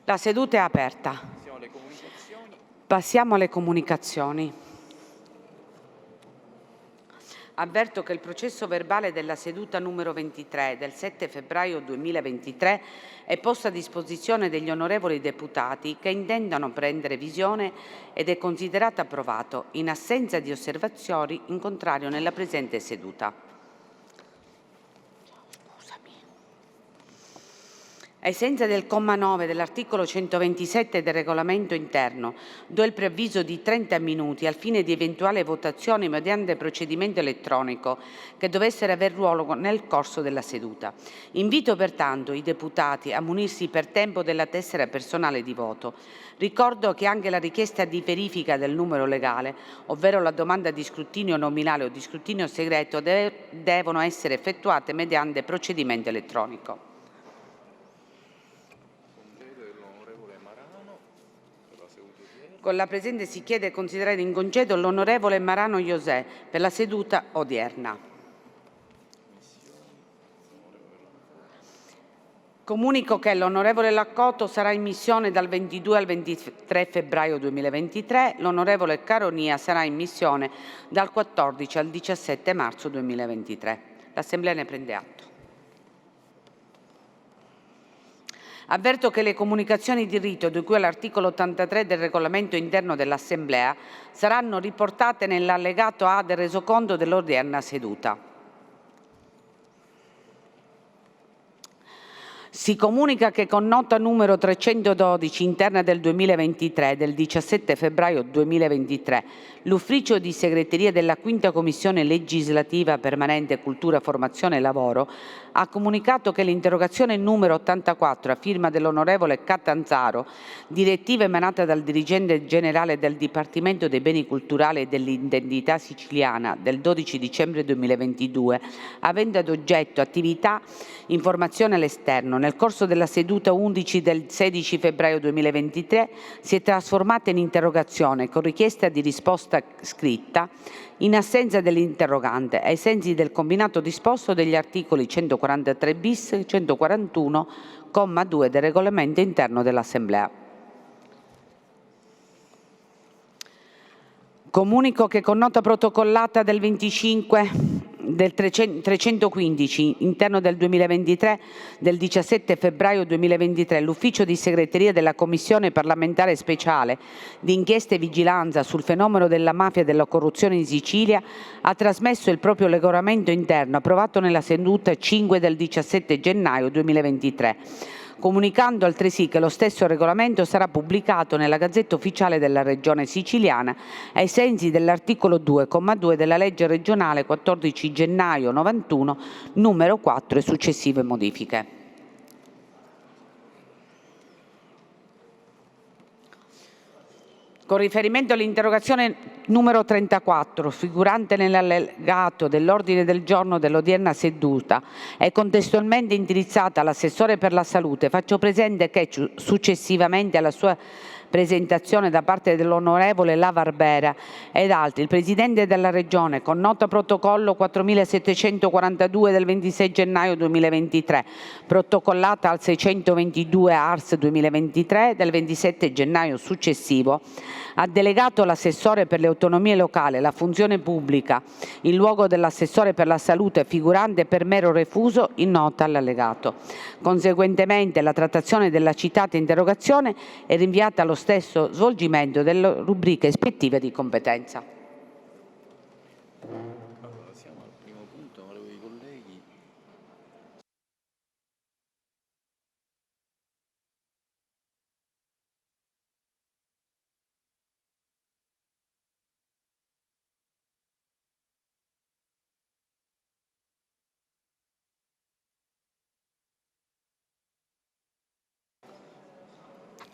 La seduta è aperta. Passiamo alle comunicazioni. Avverto che il processo verbale della seduta numero 23 del 7 febbraio 2023 è posto a disposizione degli onorevoli deputati che intendano prendere visione ed è considerato approvato in assenza di osservazioni in contrario nella presente seduta. Ai sensi del comma 9 dell'articolo 127 del regolamento interno, do il preavviso di 30 minuti al fine di eventuale votazione mediante procedimento elettronico che dovessero aver luogo nel corso della seduta. Invito pertanto i deputati a munirsi per tempo della tessera personale di voto. Ricordo che anche la richiesta di verifica del numero legale, ovvero la domanda di scrutinio nominale o di scrutinio segreto, devono essere effettuate mediante procedimento elettronico. Con la presente si chiede di considerare in congedo l'onorevole Marano José per la seduta odierna. Comunico che l'onorevole Lacotto sarà in missione dal 22 al 23 febbraio 2023, l'onorevole Caronia sarà in missione dal 14 al 17 marzo 2023. L'Assemblea ne prende atto. Avverto che le comunicazioni di rito di cui all'articolo 83 del regolamento interno dell'Assemblea saranno riportate nell'allegato A del resoconto dell'odierna seduta. Si comunica che con nota numero 312 interna del 2023 del 17 febbraio 2023 l'Ufficio di Segreteria della Quinta Commissione Legislativa Permanente Cultura, Formazione e Lavoro ha comunicato che l'interrogazione numero 84 a firma dell'onorevole Catanzaro, direttiva emanata dal dirigente generale del Dipartimento dei Beni Culturali e dell'Identità Siciliana del 12 dicembre 2022, avendo ad oggetto attività informazione all'esterno, nel corso della seduta 11 del 16 febbraio 2023 si è trasformata in interrogazione con richiesta di risposta scritta in assenza dell'interrogante, ai sensi del combinato disposto degli articoli 143 bis e 141, comma 2 del regolamento interno dell'Assemblea. Comunico che con nota protocollata del 25 del 315 interno del 2023 del 17 febbraio 2023 l'Ufficio di Segreteria della Commissione parlamentare speciale di inchiesta e vigilanza sul fenomeno della mafia e della corruzione in Sicilia ha trasmesso il proprio regolamento interno approvato nella seduta 5 del 17 gennaio 2023. Comunicando altresì che lo stesso regolamento sarà pubblicato nella Gazzetta Ufficiale della Regione Siciliana ai sensi dell'articolo 2,2 della legge regionale 14 gennaio 91 numero 4 e successive modifiche. Con riferimento all'interrogazione numero 34, figurante nell'allegato dell'ordine del giorno dell'odierna seduta e contestualmente indirizzata all'assessore per la salute, faccio presente che successivamente alla sua presentazione da parte dell'onorevole La Barbera ed altri, il Presidente della Regione, con nota protocollo 4742 del 26 gennaio 2023, protocollata al 622 Ars 2023 del 27 gennaio successivo, ha delegato l'assessore per le autonomie locali, la funzione pubblica, in luogo dell'assessore per la salute figurante per mero refuso in nota all'allegato. Conseguentemente la trattazione della citata interrogazione è rinviata allo stesso svolgimento delle rubriche ispettive di competenza. Siamo al primo punto, onorevoli colleghi.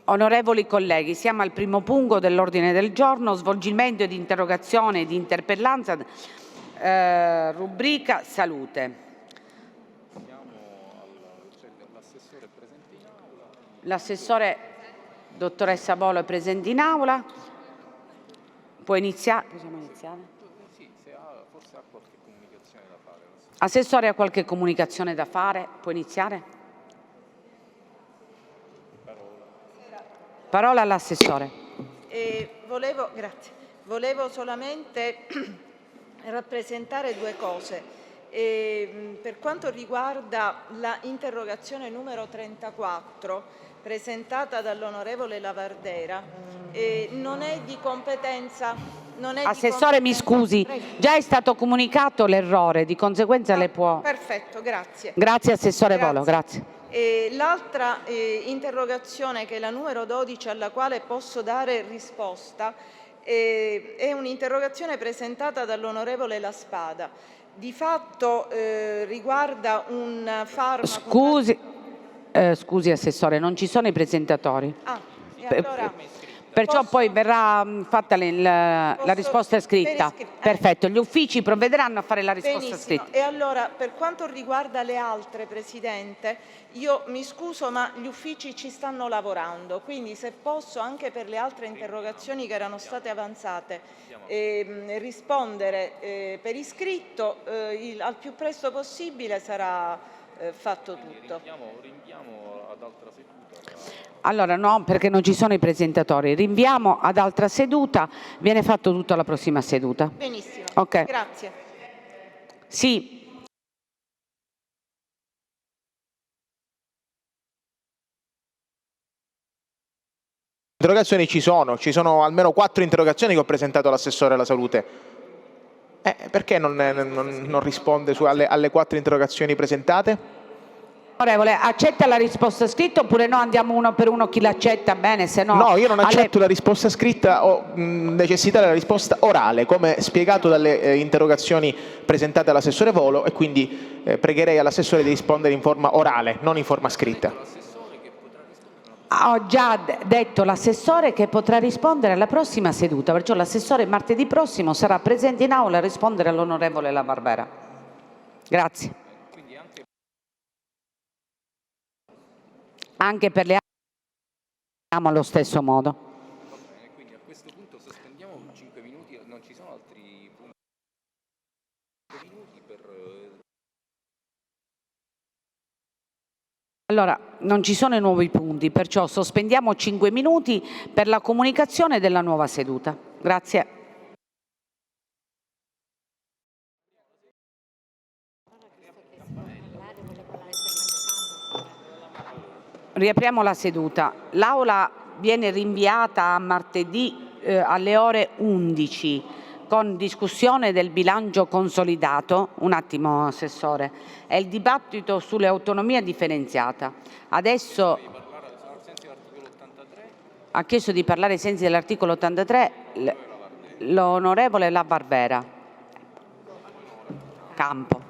Onorevoli colleghi, siamo al primo punto dell'ordine del giorno, svolgimento di interrogazione e di interpellanza, rubrica salute. L'assessore, dottoressa Volo, è presente in aula. Può iniziare? Possiamo iniziare? Sì, forse ha qualche comunicazione da fare. Assessore, ha qualche comunicazione da fare? Può iniziare? Parola all'assessore. Grazie. Volevo solamente rappresentare due cose. Per quanto riguarda la interrogazione numero 34 presentata dall'onorevole Lavardera, non è di competenza. Assessore, mi scusi, già è stato comunicato l'errore, di conseguenza le può. Perfetto, grazie. Grazie Assessore Volo, grazie. L'altra interrogazione, che è la numero 12, alla quale posso dare risposta, è un'interrogazione presentata dall'onorevole La Spada. Di fatto riguarda un farmaco... Scusi Assessore, non ci sono i presentatori. Allora, perciò poi verrà fatta la risposta scritta. Perfetto, gli uffici provvederanno a fare la risposta scritta. E allora, per quanto riguarda le altre, Presidente, io mi scuso, ma gli uffici ci stanno lavorando, quindi se posso anche per le altre interrogazioni che erano state avanzate rispondere per iscritto, al più presto possibile sarà fatto tutto. Rinviamo ad altra seduta. Allora no, perché non ci sono i presentatori. Rinviamo ad altra seduta, viene fatto tutto alla prossima seduta. Benissimo, ok. Grazie. Sì. Interrogazioni ci sono almeno 4 interrogazioni che ho presentato all'assessore alla salute. Perché non risponde alle 4 interrogazioni presentate? Onorevole, accetta la risposta scritta oppure no? Andiamo uno per uno, chi l'accetta bene, se no... No, io non accetto la risposta scritta, ho necessità della risposta orale, come spiegato dalle interrogazioni presentate all'assessore Volo, e quindi pregherei all'assessore di rispondere in forma orale, non in forma scritta. Ho già detto l'assessore che potrà rispondere alla prossima seduta, perciò l'assessore martedì prossimo sarà presente in aula a rispondere all'onorevole Lavardera. Grazie. Anche per le altre allo stesso modo. Va bene, quindi a questo punto sospendiamo 5 minuti, non ci sono altri punti. 5 minuti per... Allora, non ci sono i nuovi punti, perciò sospendiamo 5 minuti per la comunicazione della nuova seduta. Grazie. Riapriamo la seduta. L'Aula viene rinviata a martedì alle ore 11 con discussione del bilancio consolidato, un attimo Assessore, e il dibattito sulle autonomie differenziata. Adesso ha chiesto di parlare ai sensi dell'articolo 83 l'onorevole Lavardera. Campo.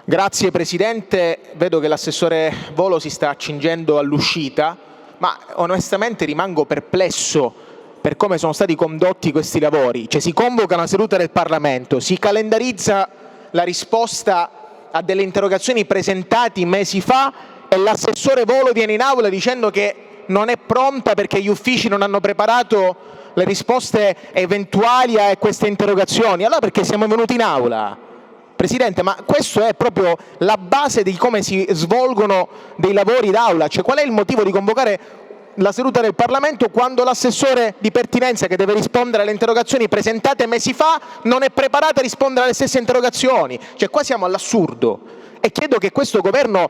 Grazie Presidente, vedo che l'assessore Volo si sta accingendo all'uscita, ma onestamente rimango perplesso per come sono stati condotti questi lavori. Cioè, si convoca una seduta del Parlamento, si calendarizza la risposta a delle interrogazioni presentate mesi fa e l'assessore Volo viene in aula dicendo che non è pronta perché gli uffici non hanno preparato le risposte eventuali a queste interrogazioni. Allora perché siamo venuti in aula? Presidente, ma questo è proprio la base di come si svolgono dei lavori d'aula. Cioè, qual è il motivo di convocare la seduta del Parlamento quando l'assessore di pertinenza, che deve rispondere alle interrogazioni presentate mesi fa, non è preparato a rispondere alle stesse interrogazioni? Cioè, qua siamo all'assurdo, e chiedo che questo Governo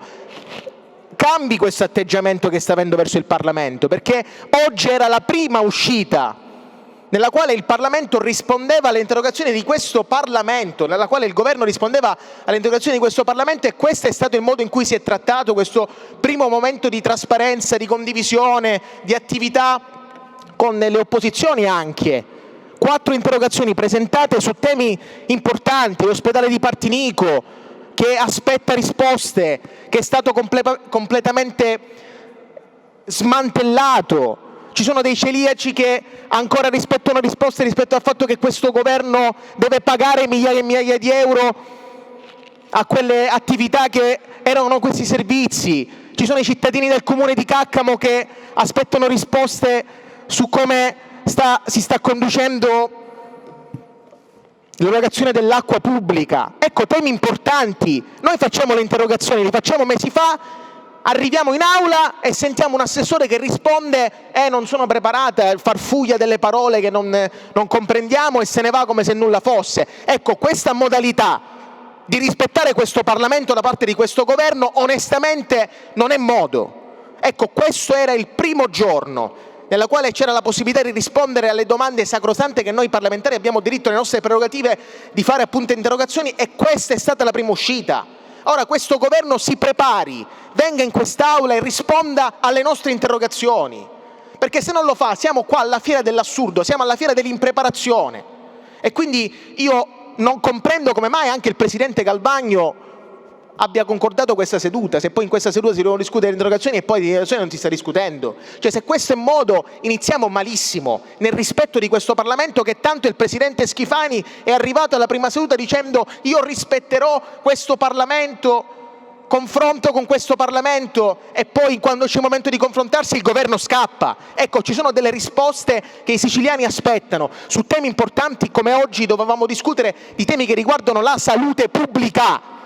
cambi questo atteggiamento che sta avendo verso il Parlamento, perché oggi era la prima uscita nella quale il Parlamento rispondeva alle interrogazioni di questo Parlamento, nella quale il Governo rispondeva alle interrogazioni di questo Parlamento, e questo è stato il modo in cui si è trattato questo primo momento di trasparenza, di condivisione, di attività con le opposizioni anche. 4 interrogazioni presentate su temi importanti, l'ospedale di Partinico, che aspetta risposte, che è stato completamente smantellato. Ci sono dei celiaci che ancora rispettano risposte rispetto al fatto che questo Governo deve pagare migliaia e migliaia di euro a quelle attività che erano questi servizi. Ci sono i cittadini del comune di Caccamo che aspettano risposte su come si sta conducendo l'erogazione dell'acqua pubblica. Ecco, temi importanti. Noi facciamo le interrogazioni, li facciamo mesi fa, Arriviamo in aula e sentiamo un assessore che risponde non sono preparata, farfuglia delle parole che non comprendiamo e se ne va come se nulla fosse. Ecco, questa modalità di rispettare questo Parlamento da parte di questo Governo onestamente non è modo. Ecco, questo era il primo giorno nella quale c'era la possibilità di rispondere alle domande sacrosante che noi parlamentari abbiamo diritto alle nostre prerogative di fare appunto interrogazioni, e questa è stata la prima uscita. Ora questo Governo si prepari, venga in quest'Aula e risponda alle nostre interrogazioni, perché se non lo fa siamo qua alla fiera dell'assurdo, siamo alla fiera dell'impreparazione. E quindi io non comprendo come mai anche il Presidente Galvagno abbia concordato questa seduta, se poi in questa seduta si devono discutere le interrogazioni e poi di interrogazioni non si sta discutendo. Cioè, se questo è modo, iniziamo malissimo, nel rispetto di questo Parlamento, che tanto il Presidente Schifani è arrivato alla prima seduta dicendo io rispetterò questo Parlamento, confronto con questo Parlamento, e poi quando c'è il momento di confrontarsi il Governo scappa. Ecco, ci sono delle risposte che i siciliani aspettano su temi importanti come oggi dovevamo discutere di temi che riguardano la salute pubblica.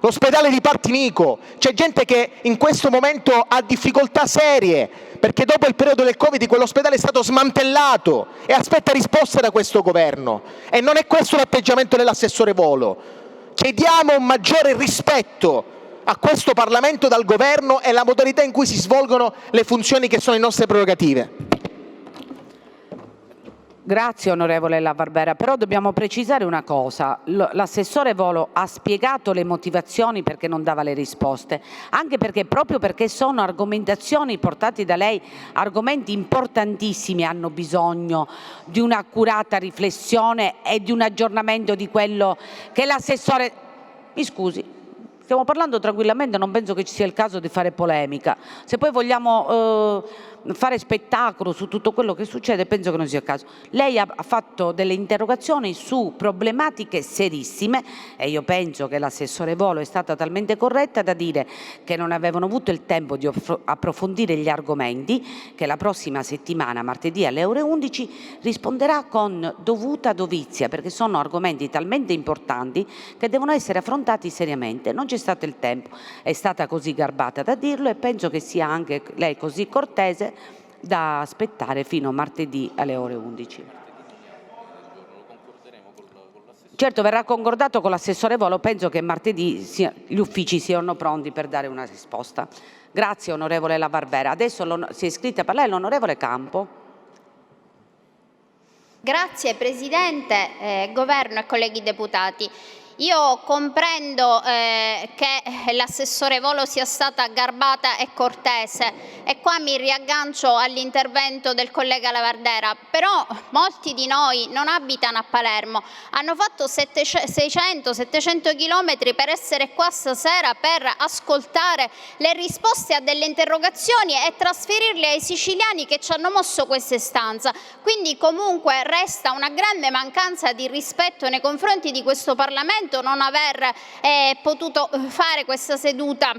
L'ospedale di Partinico, c'è gente che in questo momento ha difficoltà serie perché dopo il periodo del Covid quell'ospedale è stato smantellato e aspetta risposte da questo Governo, e non è questo l'atteggiamento dell'assessore Volo. Chiediamo un maggiore rispetto a questo Parlamento dal Governo e la modalità in cui si svolgono le funzioni che sono le nostre prerogative. Grazie onorevole La Barbera, però dobbiamo precisare una cosa: l'assessore Volo ha spiegato le motivazioni perché non dava le risposte, anche perché proprio perché sono argomentazioni portate da lei, argomenti importantissimi, hanno bisogno di un'accurata riflessione e di un aggiornamento di quello che l'assessore... Mi scusi, stiamo parlando tranquillamente, non penso che ci sia il caso di fare polemica. Se poi vogliamo fare spettacolo su tutto quello che succede, penso che non sia il caso. Lei ha fatto delle interrogazioni su problematiche serissime e io penso che l'assessore Volo è stata talmente corretta da dire che non avevano avuto il tempo di approfondire gli argomenti, che la prossima settimana, martedì alle ore 11, risponderà con dovuta dovizia, perché sono argomenti talmente importanti che devono essere affrontati seriamente. Non c'è stato il tempo, è stata così garbata da dirlo, e penso che sia anche lei così cortese da aspettare fino a martedì alle ore 11. Certo, verrà concordato con l'assessore Volo, penso che martedì gli uffici siano pronti per dare una risposta. Grazie onorevole La Barbera. Adesso si è iscritta a parlare l'onorevole Campo. Grazie Presidente, Governo e colleghi deputati. Io comprendo che l'assessore Volo sia stata garbata e cortese, e qua mi riaggancio all'intervento del collega La Barbera, però molti di noi non abitano a Palermo, hanno fatto 600-700 chilometri per essere qua stasera per ascoltare le risposte a delle interrogazioni e trasferirle ai siciliani che ci hanno mosso questa istanza. Quindi comunque resta una grande mancanza di rispetto nei confronti di questo Parlamento non aver potuto fare questa seduta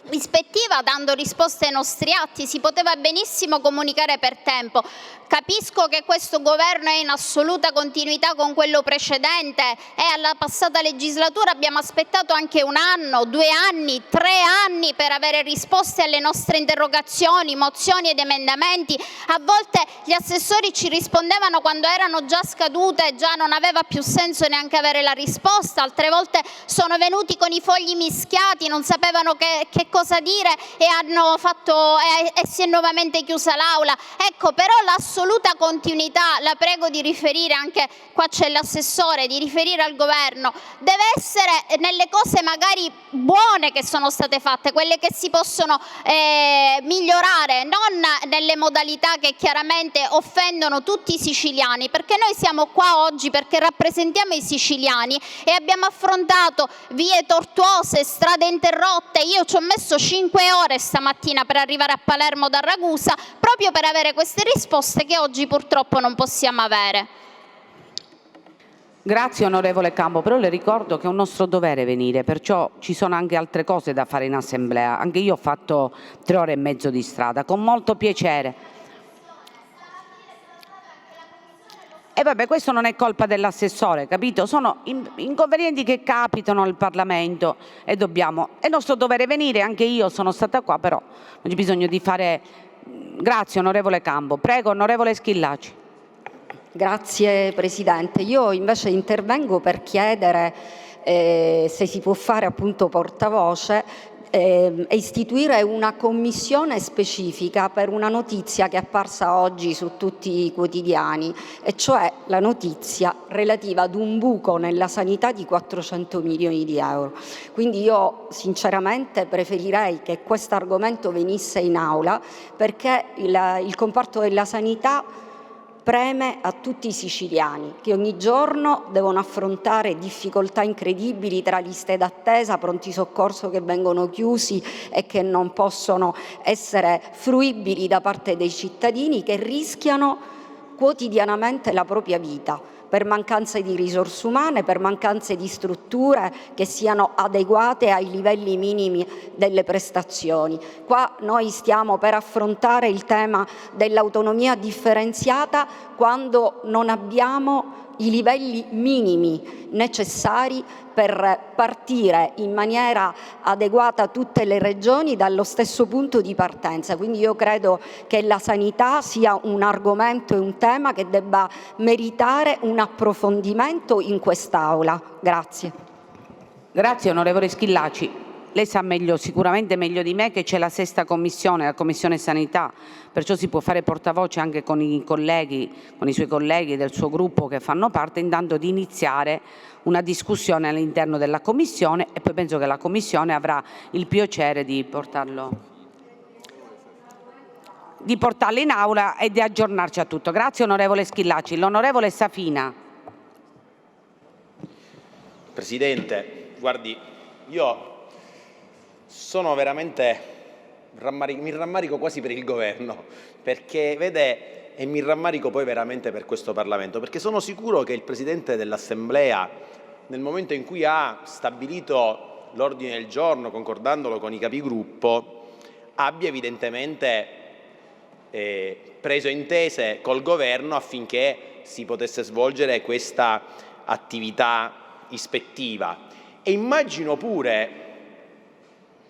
ispettiva dando risposte ai nostri atti. Si poteva benissimo comunicare per tempo. Capisco che questo governo è in assoluta continuità con quello precedente e alla passata legislatura abbiamo aspettato anche 1 anno, 2 anni, 3 anni per avere risposte alle nostre interrogazioni, mozioni ed emendamenti. A volte gli assessori ci rispondevano quando erano già scadute, già non aveva più senso neanche avere la risposta, altre volte sono venuti con i fogli mischiati, non sapevano che cosa dire e si è nuovamente chiusa l'aula. Ecco, però l'assoluta continuità, la prego di riferire, anche qua c'è l'assessore, di riferire al governo, deve essere nelle cose magari buone che sono state fatte, quelle che si possono migliorare, non nelle modalità che chiaramente offendono tutti i siciliani, perché noi siamo qua oggi perché rappresentiamo i siciliani e abbiamo affrontato vie tortuose, strade interrotte. Io ci ho messo 5 ore stamattina per arrivare a Palermo da Ragusa, proprio per avere queste risposte che oggi purtroppo non possiamo avere. Grazie onorevole Campo, però le ricordo che è un nostro dovere venire, perciò ci sono anche altre cose da fare in assemblea. Anche io ho fatto 3 ore e mezzo di strada, con molto piacere. E vabbè, questo non è colpa dell'assessore, capito? Sono inconvenienti che capitano al Parlamento e è nostro dovere venire, anche io sono stata qua, però non c'è bisogno di fare... Grazie onorevole Campo. Prego onorevole Schillaci. Grazie Presidente. Io invece intervengo per chiedere se si può fare appunto portavoce e istituire una commissione specifica per una notizia che è apparsa oggi su tutti i quotidiani, e cioè la notizia relativa ad un buco nella sanità di 400 milioni di euro. Quindi io sinceramente preferirei che questo argomento venisse in aula, perché il comparto della sanità preme a tutti i siciliani che ogni giorno devono affrontare difficoltà incredibili tra liste d'attesa, pronti soccorso che vengono chiusi e che non possono essere fruibili da parte dei cittadini, che rischiano quotidianamente la propria vita per mancanza di risorse umane, per mancanza di strutture che siano adeguate ai livelli minimi delle prestazioni. Qua noi stiamo per affrontare il tema dell'autonomia differenziata quando non abbiamo i livelli minimi necessari per partire in maniera adeguata tutte le regioni dallo stesso punto di partenza. Quindi io credo che la sanità sia un argomento e un tema che debba meritare un approfondimento in quest'Aula. Grazie. Grazie onorevole Schillaci. Lei sa meglio, sicuramente meglio di me, che c'è la sesta commissione, la commissione sanità, perciò si può fare portavoce anche con i colleghi, con i suoi colleghi del suo gruppo che fanno parte, intanto di iniziare una discussione all'interno della commissione, e poi penso che la commissione avrà il piacere di portarlo in aula e di aggiornarci a tutto. Grazie onorevole Schillaci. L'onorevole Safina. Presidente, guardi, io sono veramente, mi rammarico quasi per il governo, perché vede, e mi rammarico poi veramente per questo Parlamento, perché sono sicuro che il Presidente dell'Assemblea, nel momento in cui ha stabilito l'ordine del giorno, concordandolo con i capigruppo, abbia evidentemente preso intese col governo affinché si potesse svolgere questa attività ispettiva. E immagino pure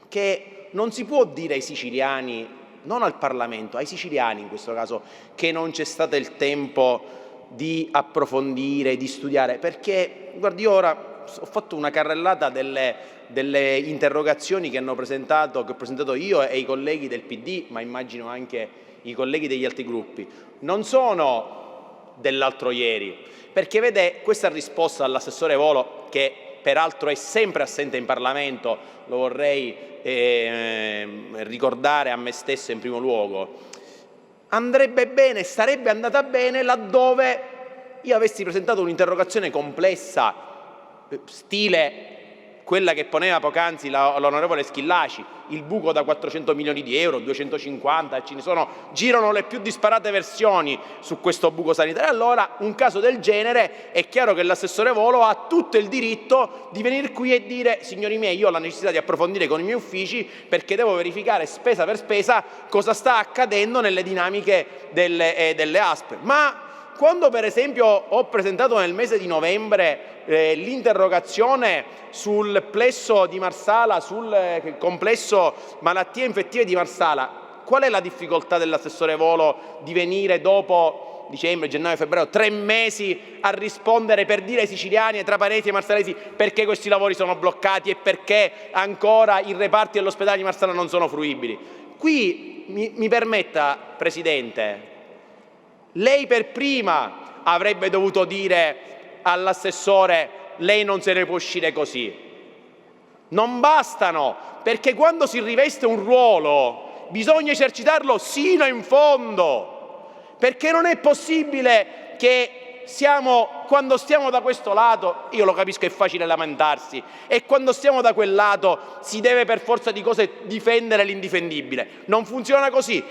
che non si può dire ai siciliani, non al Parlamento, ai siciliani in questo caso, che non c'è stato il tempo di approfondire, di studiare, perché guardi, io ora ho fatto una carrellata delle interrogazioni che ho presentato io e i colleghi del PD, ma immagino anche i colleghi degli altri gruppi. Non sono dell'altro ieri, perché vede, questa risposta all'assessore Volo, che peraltro è sempre assente in Parlamento, lo vorrei ricordare a me stesso in primo luogo, andrebbe bene, sarebbe andata bene laddove io avessi presentato un'interrogazione complessa, stile quella che poneva poc'anzi l'onorevole Schillaci, il buco da 400 milioni di euro, 250, girano le più disparate versioni su questo buco sanitario. Allora, un caso del genere, è chiaro che l'assessore Volo ha tutto il diritto di venire qui e dire: signori miei, io ho la necessità di approfondire con i miei uffici perché devo verificare spesa per spesa cosa sta accadendo nelle dinamiche delle ASP. Ma quando per esempio ho presentato nel mese di novembre l'interrogazione sul plesso di Marsala, sul complesso malattie infettive di Marsala, qual è la difficoltà dell'assessore Volo di venire dopo dicembre, gennaio, febbraio, 3 mesi a rispondere per dire ai siciliani, ai trapanesi e ai marsalesi perché questi lavori sono bloccati e perché ancora i reparti dell'ospedale di Marsala non sono fruibili? Qui mi permetta, Presidente, lei per prima avrebbe dovuto dire all'assessore: lei non se ne può uscire così. Non bastano, perché quando si riveste un ruolo bisogna esercitarlo sino in fondo, perché non è possibile che quando stiamo da questo lato, io lo capisco, è facile lamentarsi, e quando stiamo da quel lato si deve per forza di cose difendere l'indifendibile. Non funziona così.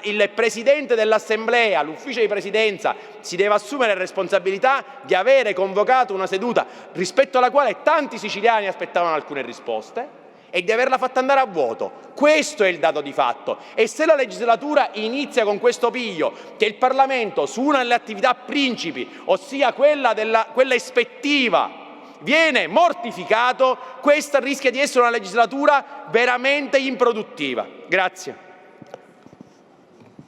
Il Presidente dell'Assemblea, l'Ufficio di Presidenza, si deve assumere la responsabilità di avere convocato una seduta rispetto alla quale tanti siciliani aspettavano alcune risposte, e di averla fatta andare a vuoto. Questo è il dato di fatto. E se la legislatura inizia con questo piglio, che il Parlamento su una delle attività principi, ossia quella ispettiva, viene mortificato, questa rischia di essere una legislatura veramente improduttiva. Grazie.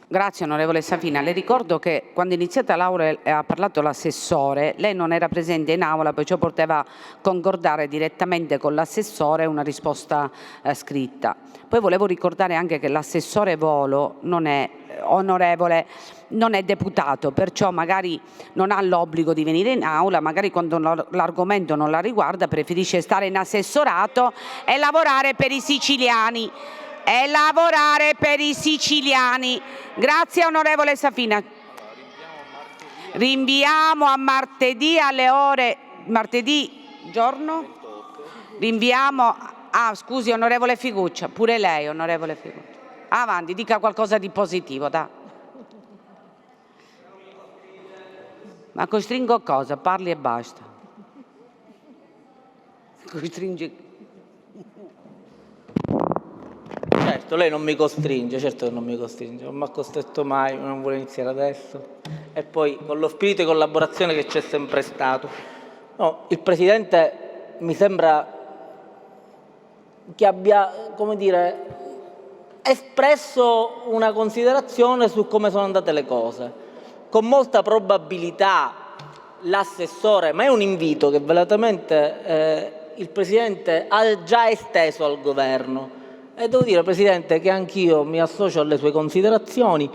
Grazie onorevole Safina. Le ricordo che quando è iniziata l'aula e ha parlato l'assessore, lei non era presente in aula, perciò poteva concordare direttamente con l'assessore una risposta scritta. Poi volevo ricordare anche che l'assessore Volo non è onorevole, non è deputato, perciò magari non ha l'obbligo di venire in aula, magari quando l'argomento non la riguarda preferisce stare in assessorato e lavorare per i siciliani. Grazie onorevole Safina. Rinviamo a martedì alle ore... Martedì giorno? Rinviamo... Ah, scusi onorevole Figuccia, pure lei onorevole Figuccia. Avanti, dica qualcosa di positivo, dai. Ma costringo cosa? Parli e basta. Costringi... Certo, lei non mi costringe, certo che non mi costringe, non mi ha costretto mai, non vuole iniziare adesso. E poi con lo spirito di collaborazione che c'è sempre stato. No, il Presidente mi sembra che abbia, come dire, espresso una considerazione su come sono andate le cose. Con molta probabilità l'assessore, ma è un invito che velatamente il Presidente ha già esteso al Governo. E devo dire, Presidente, che anch'io mi associo alle sue considerazioni,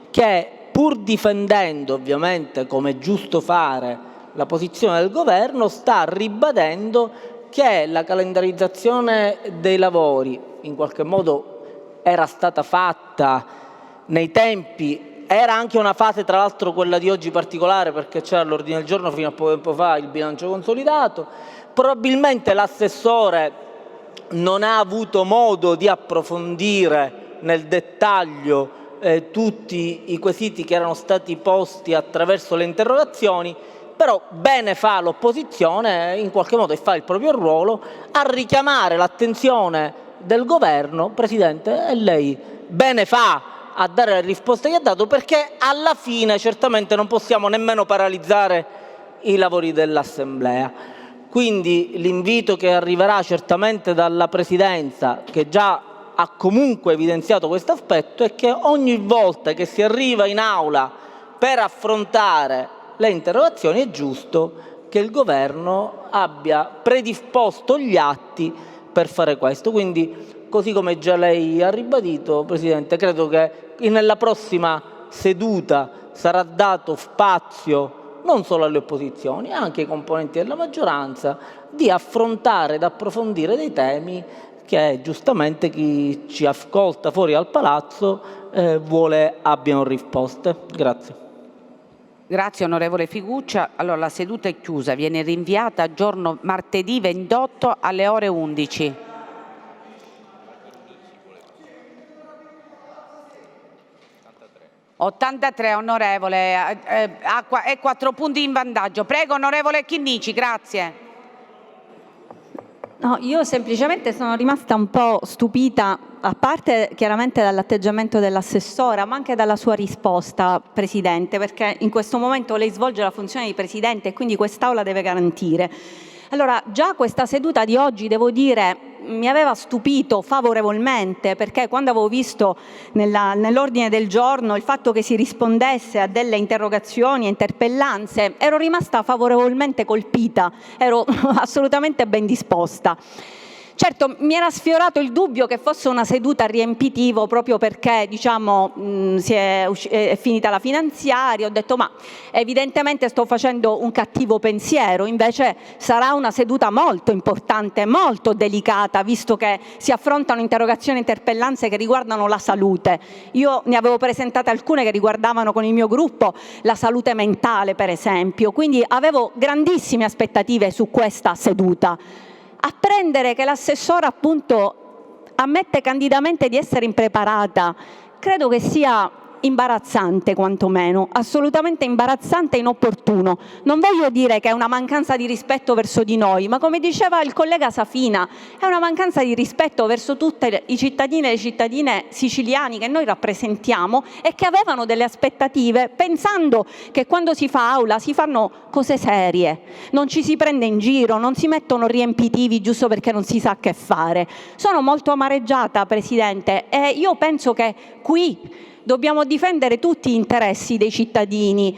che pur difendendo ovviamente, come è giusto fare, la posizione del Governo, sta ribadendo che la calendarizzazione dei lavori in qualche modo era stata fatta nei tempi, era anche una fase tra l'altro quella di oggi particolare perché c'era all'ordine del giorno fino a poco tempo fa il bilancio consolidato, probabilmente l'assessore non ha avuto modo di approfondire nel dettaglio tutti i quesiti che erano stati posti attraverso le interrogazioni, però bene fa l'opposizione in qualche modo e fa il proprio ruolo a richiamare l'attenzione del Governo, Presidente, e lei bene fa a dare le risposte che ha dato, perché alla fine certamente non possiamo nemmeno paralizzare i lavori dell'Assemblea. Quindi l'invito che arriverà certamente dalla Presidenza, che già ha comunque evidenziato questo aspetto, è che ogni volta che si arriva in aula per affrontare le interrogazioni è giusto che il Governo abbia predisposto gli atti per fare questo. Quindi, così come già lei ha ribadito, Presidente, credo che nella prossima seduta sarà dato spazio non solo alle opposizioni, anche ai componenti della maggioranza, di affrontare ed approfondire dei temi che giustamente chi ci ascolta fuori al Palazzo vuole abbiano risposte. Grazie. Grazie onorevole Figuccia. Allora la seduta è chiusa, viene rinviata a giorno martedì 28 alle ore 11. (83 onorevole, e 4 punti in vantaggio). Prego onorevole Chinnici, grazie. No, io semplicemente sono rimasta un po' stupita, a parte chiaramente dall'atteggiamento dell'assessora, ma anche dalla sua risposta, Presidente, perché in questo momento lei svolge la funzione di Presidente e quindi quest'Aula deve garantire. Allora, già questa seduta di oggi, devo dire, mi aveva stupito favorevolmente, perché quando avevo visto nell'ordine del giorno il fatto che si rispondesse a delle interrogazioni e interpellanze, ero rimasta favorevolmente colpita, ero assolutamente ben disposta. Certo, mi era sfiorato il dubbio che fosse una seduta a riempitivo proprio perché, diciamo, è finita la finanziaria. Ho detto, ma evidentemente sto facendo un cattivo pensiero, invece sarà una seduta molto importante, molto delicata, visto che si affrontano interrogazioni e interpellanze che riguardano la salute. Io ne avevo presentate alcune che riguardavano con il mio gruppo la salute mentale, per esempio, quindi avevo grandissime aspettative su questa seduta. Apprendere che l'assessora appunto ammette candidamente di essere impreparata, credo che sia imbarazzante quantomeno, assolutamente imbarazzante e inopportuno. Non voglio dire che è una mancanza di rispetto verso di noi, ma come diceva il collega Safina, è una mancanza di rispetto verso tutti i cittadini e le cittadine siciliani che noi rappresentiamo e che avevano delle aspettative pensando che quando si fa aula si fanno cose serie, non ci si prende in giro, non si mettono riempitivi giusto perché non si sa che fare. Sono molto amareggiata, Presidente, e io penso che qui dobbiamo difendere tutti gli interessi dei cittadini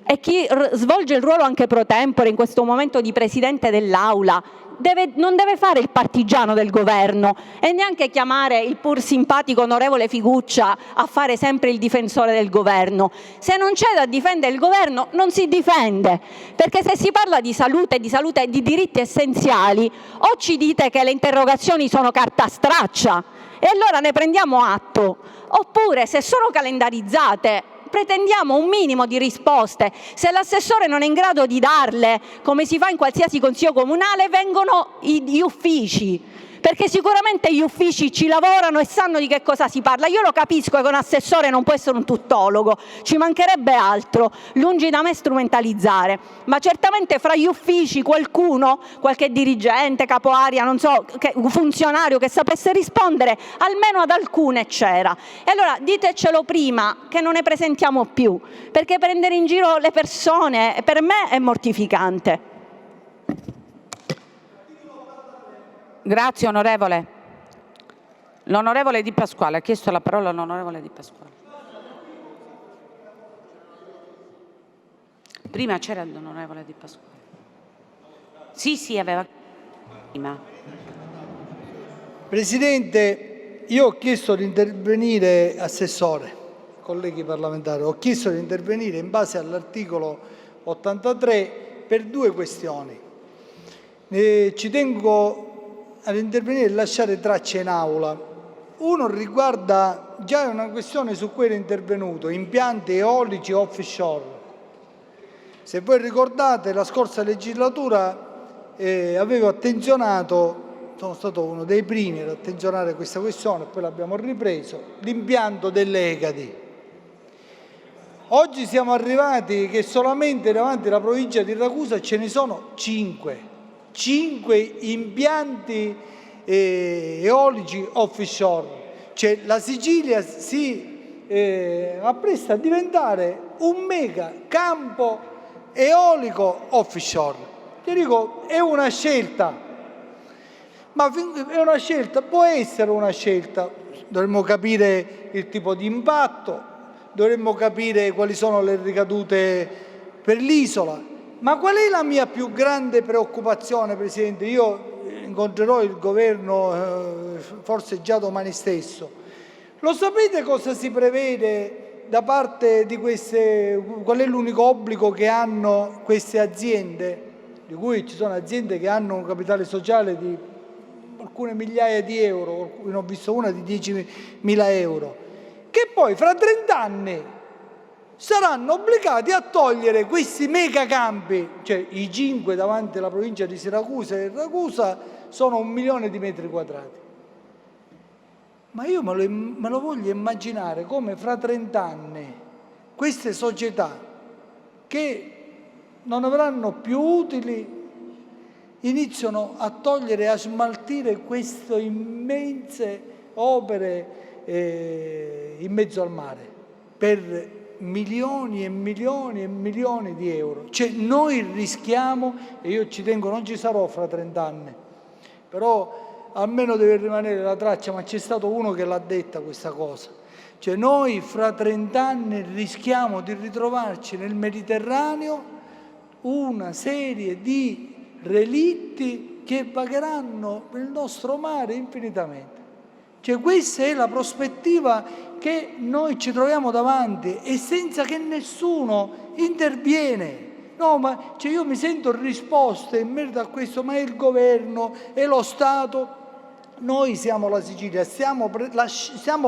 e chi svolge il ruolo anche pro tempore in questo momento di Presidente dell'Aula non deve fare il partigiano del governo e neanche chiamare il pur simpatico onorevole Figuccia a fare sempre il difensore del governo. Se non c'è da difendere il governo non si difende, perché se si parla di salute e di diritti essenziali o ci dite che le interrogazioni sono carta straccia e allora ne prendiamo atto, oppure se sono calendarizzate pretendiamo un minimo di risposte. Se l'assessore non è in grado di darle, come si fa in qualsiasi consiglio comunale, vengono gli uffici, perché sicuramente gli uffici ci lavorano e sanno di che cosa si parla. Io lo capisco che un assessore non può essere un tuttologo, ci mancherebbe altro, lungi da me strumentalizzare, ma certamente fra gli uffici qualcuno, qualche dirigente, capo area, non so, funzionario che sapesse rispondere, almeno ad alcune c'era. E allora ditecelo prima che non ne presentiamo più, perché prendere in giro le persone per me è mortificante. Grazie onorevole. L'onorevole Di Pasquale, ha chiesto la parola l'onorevole Di Pasquale. Prima c'era l'onorevole Di Pasquale. Sì, aveva prima. Presidente, io ho chiesto di intervenire, assessore, colleghi parlamentari, ho chiesto di intervenire in base all'articolo 83 per due questioni. Ci tengo ad intervenire e lasciare tracce in aula. Uno riguarda già una questione su cui era intervenuto, impianti eolici offshore. Se voi ricordate, la scorsa legislatura avevo attenzionato, sono stato uno dei primi ad attenzionare questa questione, poi l'abbiamo ripreso, l'impianto delle Egadi. Oggi siamo arrivati che solamente davanti alla provincia di Ragusa ce ne sono 5 impianti eolici offshore. Cioè, la Sicilia si appresta a diventare un mega campo eolico offshore. Ti dico, è una scelta, ma è una scelta, può essere una scelta. Dovremmo capire il tipo di impatto, dovremmo capire quali sono le ricadute per l'isola. Ma qual è la mia più grande preoccupazione, Presidente? Io incontrerò il governo forse già domani stesso. Lo sapete cosa si prevede da parte di queste, qual è l'unico obbligo che hanno queste aziende? Di cui ci sono aziende che hanno un capitale sociale di alcune migliaia di euro, ne ho visto una di 10.000 euro, che poi fra 30 anni saranno obbligati a togliere questi megacampi, cioè i 5 davanti alla provincia di Siracusa e Ragusa sono 1 milione di metri quadrati. Ma io me lo voglio immaginare come fra 30 anni queste società che non avranno più utili iniziano a togliere e a smaltire queste immense opere in mezzo al mare per milioni e milioni e milioni di euro. Cioè noi rischiamo, e io ci tengo, non ci sarò fra 30 anni, però almeno deve rimanere la traccia, ma c'è stato uno che l'ha detta questa cosa. Cioè noi fra 30 anni rischiamo di ritrovarci nel Mediterraneo una serie di relitti che vagheranno il nostro mare infinitamente. Cioè questa è la prospettiva che noi ci troviamo davanti e senza che nessuno interviene. No, ma cioè io mi sento risposte in merito a questo, ma è il governo, è lo Stato. Noi siamo la Sicilia, stiamo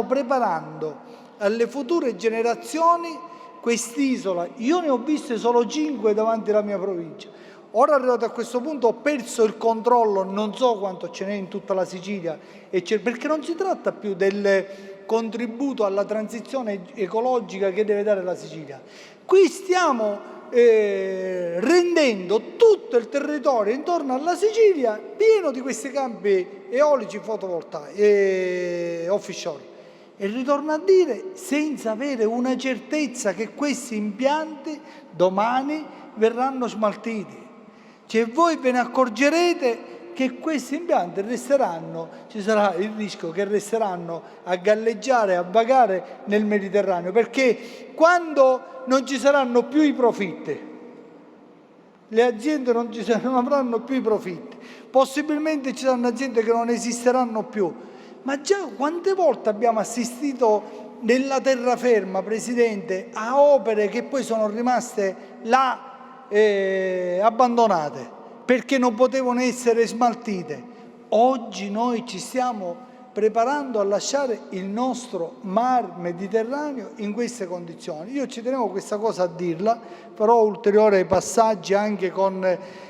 preparando alle future generazioni quest'isola. Io ne ho viste solo 5 davanti alla mia provincia. Ora arrivato a questo punto ho perso il controllo, non so quanto ce n'è in tutta la Sicilia, perché non si tratta più del contributo alla transizione ecologica che deve dare la Sicilia. Qui stiamo rendendo tutto il territorio intorno alla Sicilia pieno di questi campi eolici fotovoltaici offshore. E ritorno a dire, senza avere una certezza che questi impianti domani verranno smaltiti. Cioè voi ve ne accorgerete che questi impianti resteranno, ci sarà il rischio che resteranno a galleggiare, a vagare nel Mediterraneo, perché quando non ci saranno più i profitti, le aziende non avranno più i profitti, possibilmente ci saranno aziende che non esisteranno più. Ma già quante volte abbiamo assistito nella terraferma, Presidente, a opere che poi sono rimaste là abbandonate perché non potevano essere smaltite. Oggi noi ci stiamo preparando a lasciare il nostro mar Mediterraneo in queste condizioni. Io ci tenevo questa cosa a dirla, farò ulteriori passaggi anche con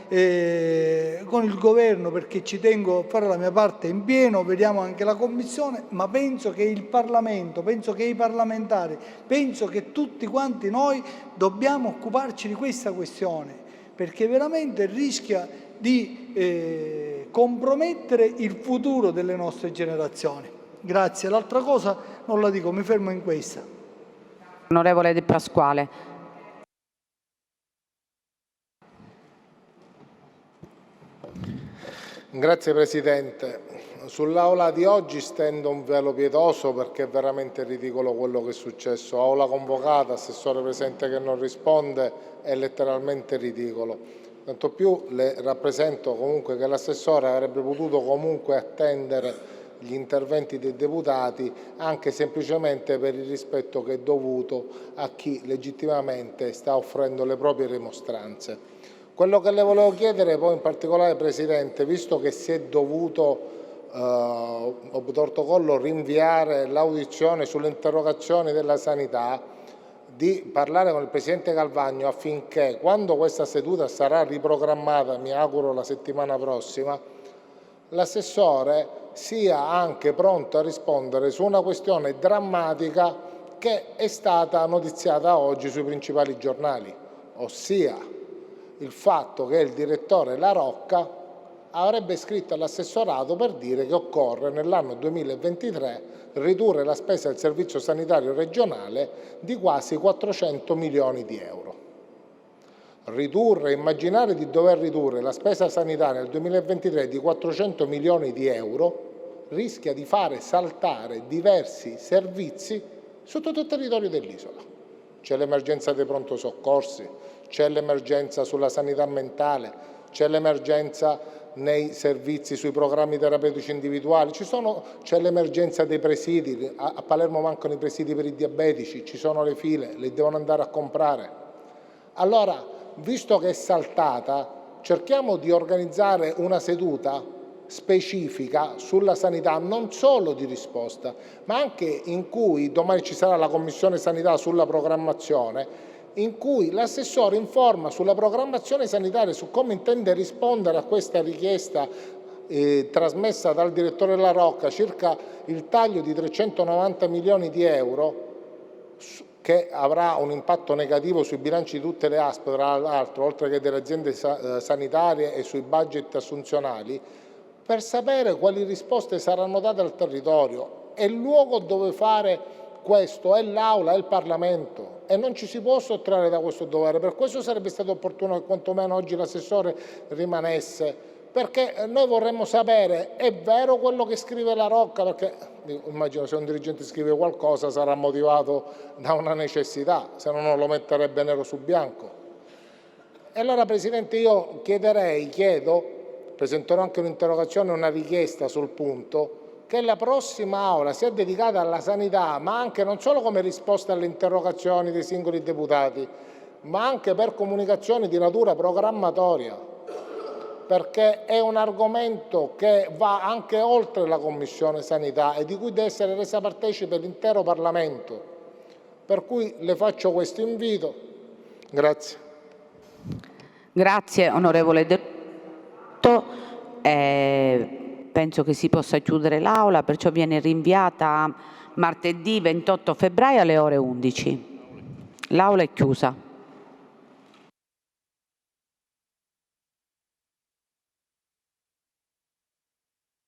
il governo, perché ci tengo a fare la mia parte in pieno, vediamo anche la Commissione, ma penso che il Parlamento, penso che i parlamentari, penso che tutti quanti noi dobbiamo occuparci di questa questione, perché veramente rischia di compromettere il futuro delle nostre generazioni. Grazie. L'altra cosa non la dico, mi fermo in questa. Onorevole De Pasquale. Grazie Presidente. Sull'Aula di oggi stendo un velo pietoso perché è veramente ridicolo quello che è successo. Aula convocata, assessore presente che non risponde, è letteralmente ridicolo. Tanto più le rappresento comunque che l'assessore avrebbe potuto comunque attendere gli interventi dei deputati anche semplicemente per il rispetto che è dovuto a chi legittimamente sta offrendo le proprie rimostranze. Quello che le volevo chiedere poi in particolare, Presidente, visto che si è dovuto torto collo rinviare l'audizione sulle interrogazioni della sanità, di parlare con il Presidente Calvagno affinché quando questa seduta sarà riprogrammata, mi auguro la settimana prossima, l'assessore sia anche pronto a rispondere su una questione drammatica che è stata notiziata oggi sui principali giornali, ossia il fatto che il direttore La Rocca avrebbe scritto all'assessorato per dire che occorre nell'anno 2023 ridurre la spesa del servizio sanitario regionale di quasi 400 milioni di euro. Immaginare di dover ridurre la spesa sanitaria nel 2023 di 400 milioni di euro rischia di fare saltare diversi servizi su tutto il territorio dell'isola. C'è l'emergenza dei pronto soccorsi, c'è l'emergenza sulla sanità mentale, c'è l'emergenza nei servizi sui programmi terapeutici individuali, c'è l'emergenza dei presidi, a Palermo mancano i presidi per i diabetici, ci sono le file, li devono andare a comprare. Allora, visto che è saltata, cerchiamo di organizzare una seduta specifica sulla sanità, non solo di risposta, ma anche in cui domani ci sarà la Commissione Sanità sulla programmazione, in cui l'assessore informa sulla programmazione sanitaria, su come intende rispondere a questa richiesta trasmessa dal direttore La Rocca circa il taglio di 390 milioni di euro che avrà un impatto negativo sui bilanci di tutte le ASP, tra l'altro, oltre che delle aziende sanitarie e sui budget assunzionali, per sapere quali risposte saranno date al territorio. E il luogo dove fare questo è l'Aula, è il Parlamento e non ci si può sottrarre da questo dovere. Per questo sarebbe stato opportuno che quantomeno oggi l'assessore rimanesse, perché noi vorremmo sapere, è vero quello che scrive La Rocca, perché immagino se un dirigente scrive qualcosa sarà motivato da una necessità, se no non lo metterebbe nero su bianco. E allora Presidente io chiedo, presenterò anche un'interrogazione e una richiesta sul punto, che la prossima Aula sia dedicata alla sanità, ma anche non solo come risposta alle interrogazioni dei singoli deputati, ma anche per comunicazioni di natura programmatoria, perché è un argomento che va anche oltre la Commissione Sanità e di cui deve essere resa partecipe l'intero Parlamento. Per cui le faccio questo invito. Grazie. Grazie onorevole Detto. Penso che si possa chiudere l'Aula, perciò viene rinviata martedì 28 febbraio alle ore 11. L'Aula è chiusa.